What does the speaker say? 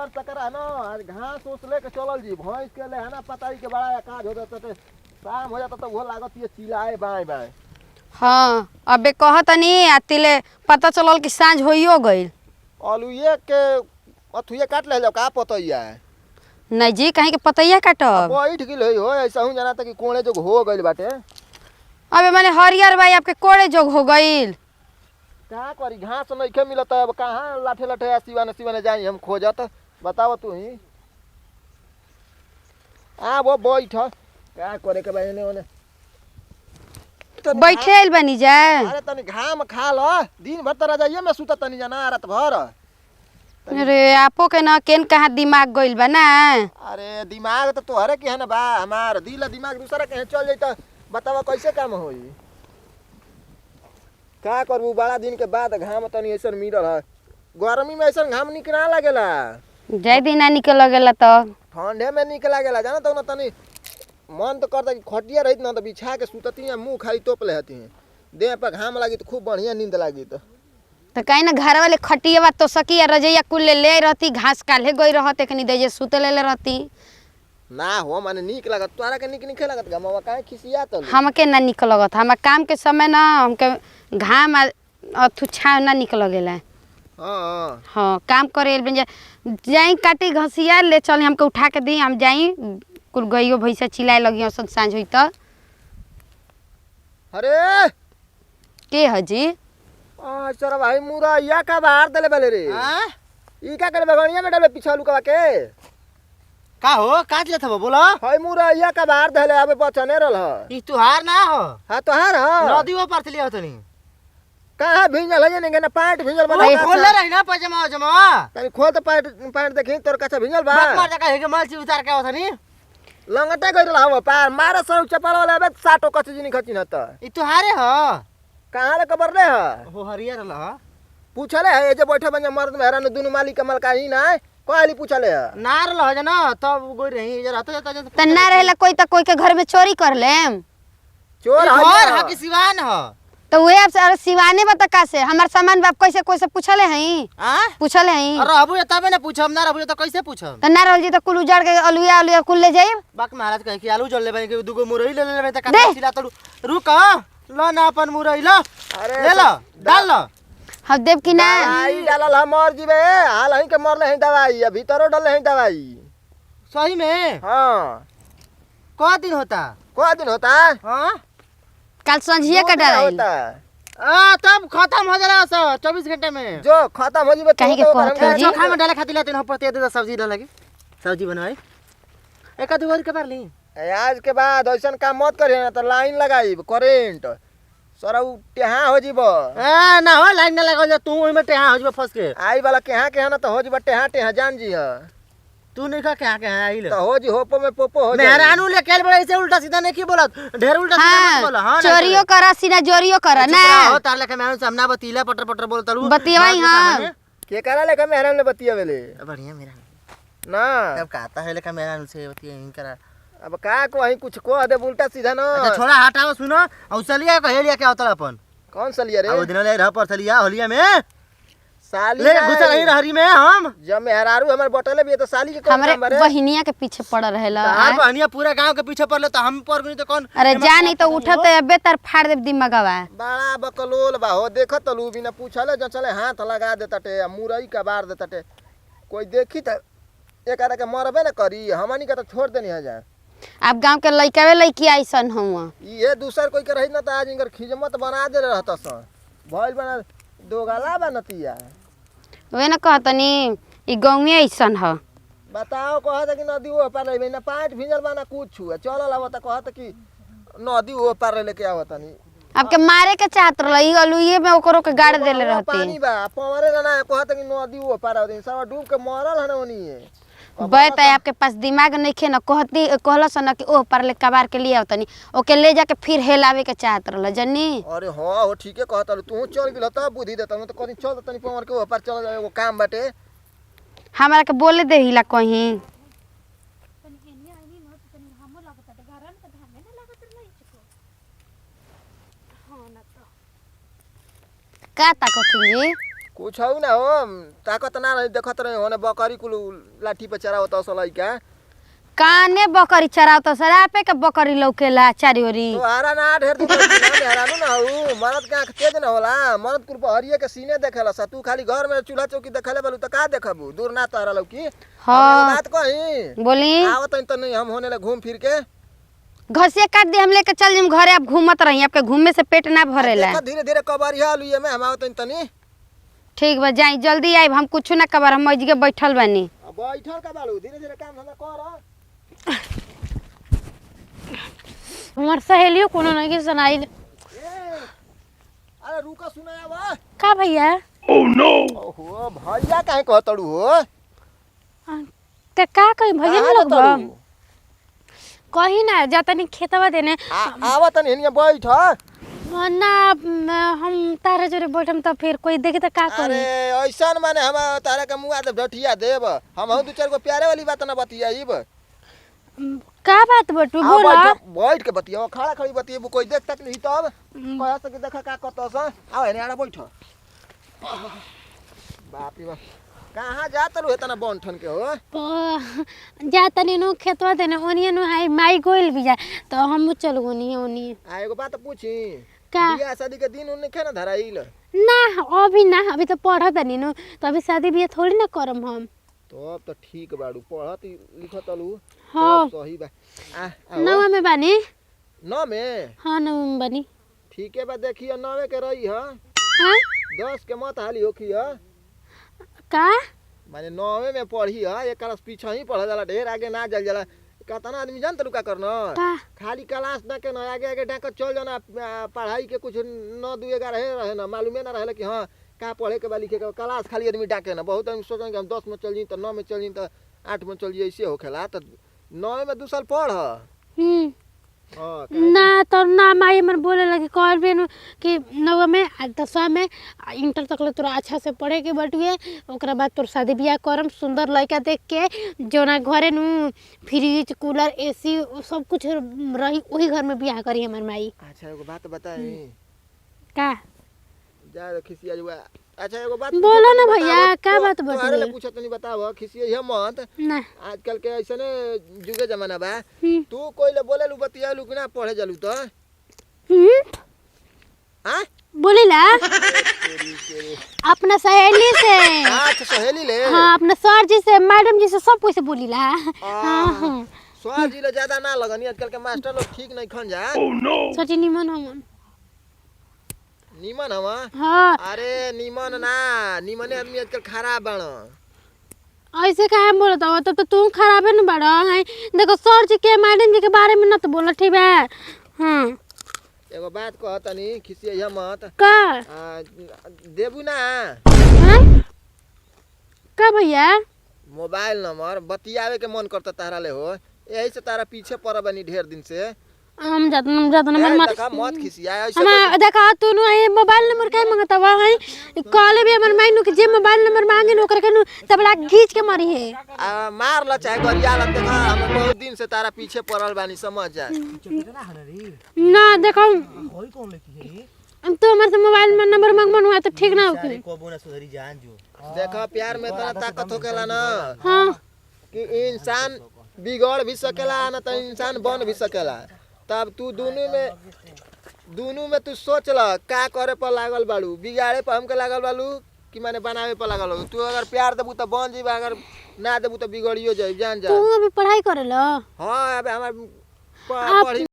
कर सकरा न आज घास ओस लेके चलल जी भैंस के ले है ना पताई के बड़ा काज हो जाता ते शाम हो जाता तो वो लागत ये चिल्लाए बाएं बाएं। हाँ अबे कहतनी आतिले पता चलल कि सांझ होइयो गइल। अलुए के अथुए काट ले का पतैया है नहीं जी कहीं के पतैया काटब। बैठ गेल हो ऐसा हूं जाना कि कोणे जो हो गइल बाटे। अबे माने हरियर भाई आपके कोड़े जोग हो गइल। का करी घास नइखे मिलत अब कहां लाठे लाठे सिवाने जाई हम खोजत बताव तू ही। आ वो बैठ का करे के भाई ने ओने बैठे आइल बनी जा। अरे तनी घाम खा ल दिन भर त रजाइए में सुत तनी जाना रात भर। अरे आपो के ना केन कहाँ दिमाग गइल बा ना। अरे दिमाग तो तोहरे के है ना बा हमार दिल दिमाग दूसरा के चल जाई त बतावा कैसे काम होई। का करबू बड़ा दिन के बाद घाम तनी ऐसन मिलल है गर्मी में ऐसन घाम निक ना लागेला। जय दिन ना निकल लगेला तो ठंडे में निक लागेला जाना तो ना तनी मन तो करता कि खटिया रहित ना तो बिछा के सुतती है मुंह खाली तोप लेती है देह पर घाम लागी तो खूब बढ़िया नींद लागी तो कहीं ना घर वाले खटिया तो सकी रजैया कुल ले रहती घास काले गई रहते कनी दे सुते ले रहती ना हो माने निक लागत तोरा के निक लागत गमवा काहे खिसिया तो हमके ना निक लगत हम काम के समय ना हमके घाम अथु छाव ना निक लगेला। हां हाँ काम करे जाई काटी घसिया ले चल हमके उठा के दी हम जाई कुल गइयो भैंसा चिल्लाए लगी सब सांझ हुई तो। अरे के हजी चल भाई मुरा या का बाहर देले बले रे हां ई का करे बगनिया में डाले पीछा लुकवा के का हो काट लेत हो बोला हाय मुरा या का बाहर देले अबे बचने रहल ह ई तुहार ना हो हां तोहार ह नदी वो परतली होतनी कहां भिंजल है ने ना पैंट भिंजल बा खोल रही ना पजामा जमा तनी खोल तो पैंट देखी तोर कच्चा भिंजल बा बात मार जका हेगे मलची उतार के होतनी लंगटे गइल हवा पार मारे सौ चपल वाला बे साटो कच्ची जिनी खची न त ई तुहारे हो कहां ले कबर ले ह हो हरियर ल पूछले है जे बैठे बन मर्द मेहरान दुनु मालिक कमल का ही ना कहली पूछले है नार ल जना तब गोई रही इधर रहता जाता त ना रहेला कोई त कोई के घर में चोरी कर लेम चोर घर ह कि सिवान ह तो वे आप अरे सिवाने बता का से हमार सामान बाप कैसे कोई से पूछले हई आ पूछले हई रहबू तबे ना पूछम ना रहबू त कैसे पूछम त ना रहल जी त कुल उजाड़ के अलुआ कुल ले जाई। बाक महाराज कहे कि आलू जल ले बने कि दुगो मुरई ले ले त दे। का चिल्ला तो रुक ल ना अपन मुरई ल अरे ले ल डाल ल हम देव की ना दवाई डालल ह मर जीवे हाल ही के मरले है दवाई अभी भीतरो डाले है दवाई सही में हां क दिन होता को दिन होता हां कल संझिया का डराइल तब खत्म हो जाला 24 घंटे में जो खत्म हो जीवे कहीं के कहत है जी चोखा में डाले खातिर लेते हम पते दे सब्जी डाल लगी सब्जी बनाई एक आध बार के बार ली आज के बाद ऐसन काम मत करिए ना तो लाइन लगाई करंट सरा उ टेहा हो जीव ना हो लाइन ना लगा जा तू ओइ में टेहा हो जब फंस के आई वाला केहा के ना तो हो जीव टेहा टेहा जान जी ह तू नहीं का क्या क्या आई ले तो हो जी होपो में पोपो हो जाई मेहरानू ले केल बड़े से उल्टा सीधा नहीं की बोलत ढेर उल्टा सीधा मत बोला हां चोरियो करा सीना जोरियो करा ना हो तार लेके मेहरानू सामना बतीला पटर पटर बोलत लू बतियाई हां के करा लेके मेहरान ने बतियावेले बढ़िया मेरा ना अब कहता है लेके मेहरानू से बतिया इन करा अब का को वही कुछ को दे उल्टा सीधा ना अच्छा छोड़ा हटाओ सुनो औसलिया कहेलिया क्या होता अपन कौन सलिया रे अब दिन ले रह पर सलिया होलिया में साली ले घुसा रही हरी में हम जब मेहरारू हमर बटले भी है तो साली के कौन हमरे काम बारे बहिनिया के पीछे पड़ रहेला तार बहनिया पूरा गांव के पीछे पड़ ले तो हम पर गनी तो कौन अरे जा नहीं तो उठत अबे तर फाड़ दे दिमागवा बड़ा बकलोल बा हो देखत लू बिना पूछले जो चले हाथ लगा देताटे मुरई का बार देताटे कोई देखी त एकरा के मरबे न करी हमनी के तो छोड़ देनी है जा आप गांव के लइकावे लइकी आइसन हुआ ये दूसर कोई के रही ना तो आज इनकर खिजमत बना दे रहता स भइल बना दोगला बनतिया वे न कहतनी ई गांव ऐसन ह बताओ कहत कि नदी ओ पार ले ना पांच भिजल बना कुछ चलल आवत कहत कि नदी ओ पार लेके आवतनी आपके मारे के चाहत रही अलुए में ओकरो के गाड़ देले रहती पानी बा पवरे ना कहत कि नदी ओ पार आवतनी सब डूब के मरल है ओनी बैत है आपके पास दिमाग नहीं खे न कहती कहलस न कि ओह पर ले कबार के लिए आवतनी ओके ले जाके फिर हेलावे के चाहत रहल जन्नी अरे हां हो ठीके कहत तू चल गेल त बुद्धि देता तो कहीं चल तनी पवर के ऊपर चल जाए वो काम बाटे हमरा के बोले दे हिला कहीं का ताकत जी कुछ हो ना हो ताकत ना रही देखत रहे होने बकरी कुल लाठी पे चरावत असलई का काने बकरी चराव तो सरापे के बकरी लौकेला चारी ओरी। तो आरा ना ढेर दिन ना हरानु ना हो मरद के आंख तेज ना होला मरद कुल हरिये के सीने देखेला सा तू खाली घर में चूल्हा चौकी देखेले बालू त का देखबू दूर ना तारा लौकी। हाँ। बात कही बोली आवत त नहीं हम होने ले घूम फिर के घसिया काट दे हम लेके चल जिम घरे। आप घूमत रही आपके घूमे से पेट ना भरेला। देखा धीरे धीरे कबरिया लुए में हम आवत तनी ठीक बा जाई जल्दी आई हम कुछ ना कबर हम मजगे बैठल बानी। अब बैठल का बालू धीरे धीरे काम धंधा कर। हमार सहेलियों कोनो नहीं सुनाई। अरे रुका सुनाया बा का भैया ओहो भैया काहे कहतड़ू हो ते का कही भैया कहाँ न लोग कहतड़ू? कही ना जातनी खेतवा देने आवत नहीं हिनिया बैठ ना हम तारे जोरे बैठम त फिर कोई देखे त का अरे करी। ऐसन माने हम तारा के मुआ दे ढठिया देब हम दू चार गो प्यारे वाली बात ना बतियाईब का बात बटू आ बोला। बैठ के बतिया खड़ा खड़ी बतियेबू कोई देख तक नहीं तब कह सके देखा का कतस आओ एने आड़ा बैठ बाप रे बाप कहाँ जात लो इतना बंठन के हो जातनी नु खेतवा देने ओनिए नु हाई माई गोइल भी जा तो हम चल ओनिए ओनिए। आ एगो बात पूछी का बियाह शादी के दिन उन्ने ना धराइल ना अभी ना अभी तो पढ़त नहीं नु तो अभी शादी बियाह थोड़ी ना करम हम। तो अब तो ठीक बाड़ू पढ़त लिखत अलू हाँ। सही बा नवा में बानी। न में हाँ नवा में बानी। ठीक है बा देखिए नवे के रही है हाँ 10 के मत हाली होखी है का माने 9वे में पढ़ी है एक क्लास पीछे ही पढ़ जाला ढेर आगे ना जल जाला कतना आदमी जानत लुका करना का खाली क्लास ना के ना आगे आगे डाक चल जाना पढ़ाई के कुछ 9 2 11 रहे ना मालूमे ना रहे कि हाँ का पढ़े के बा लिखे के क्लास खाली आदमी डाके ना बहुत आदमी सोचन कि हम 10 में चल जी तो 9 में चल जी तो 8 में चल जी ऐसे होखेला तो 9 में 2 साल पढ़ हम्म हां ना तो ना माई मन बोले लगी कॉल पे कि नवा में 10वां में इंटर तक ले तोरा अच्छा से पढ़े के बटुए ओकरा बाद तोर शादी बियाह करम सुंदर लड़का देख के जोना घरे नु फ्रिज कूलर एसी सब कुछ रही वही घर में बियाह करी हमर माई। अच्छा एगो बात बताई का जा खिसिया जुआ अच्छा एगो बात बोलो ना भैया का बात तोहरे बतले ले पूछत नहीं बताव खिसिया मत ना। आजकल के ऐसने जुगे जमाना बा हम्म तू कोई ले बोले लू बतिया लू कि ना पढ़े जालू तो हां बोलेला अपना सहेली से। अच्छा सहेली ले हाँ अपना सर जी से मैडम जी से सब कोई से बोलीला। हाँ स्वाद जी ले ज्यादा ना लगनी आजकल के मास्टर लोग ठीक नहीं खन जा सची निमन हमन। नीमन हवा हाँ अरे नीमन ना नीमने आदमी आजकल खराब बन ऐसे काहे बोलत हो तब तो तू खराबे न बड़ा है। देखो सर जी के मैडम जी के बारे में न तो बोला ठीक है। हाँ एगो बात कहतनी खिसिया मत का देबू ना हाँ? का भैया मोबाइल नंबर बतियावे के मन करता तारा ले हो यही से तारा पीछे पड़ बनी ढेर दिन से हम जात नंबर मत देखा मत खिसिया ऐसे हम देखा तू नु ये मोबाइल नंबर काहे मांगता बा है कॉल भी हमर माइनु के जे मोबाइल नंबर मांगे न ओकर के नु तबला खींच के मारी है। मार ल चाहे गरिया ल देखा हम बहुत दिन से तारा पीछे पड़ल बानी समझ जा ना देखो तो हमारे से मोबाइल में नंबर मांगबन हुआ तो ठीक ना होगी। देखा प्यार में इतना ताकत होकेला ना हाँ कि इंसान बिगड़ भी सकेला ना तो इंसान बन भी सकेला तब तू दोनों में तू सोच ल का करे पर लागल बाड़ू बिगाड़े पर हमके लागल बाड़ू कि माने बनावे पर लागल बाड़ू तू अगर प्यार देबू तो बन जीबा अगर ना देबू तो बिगड़ियो जाई जान जा तू अभी पढ़ाई करेला। हाँ अब हमार पढ़ी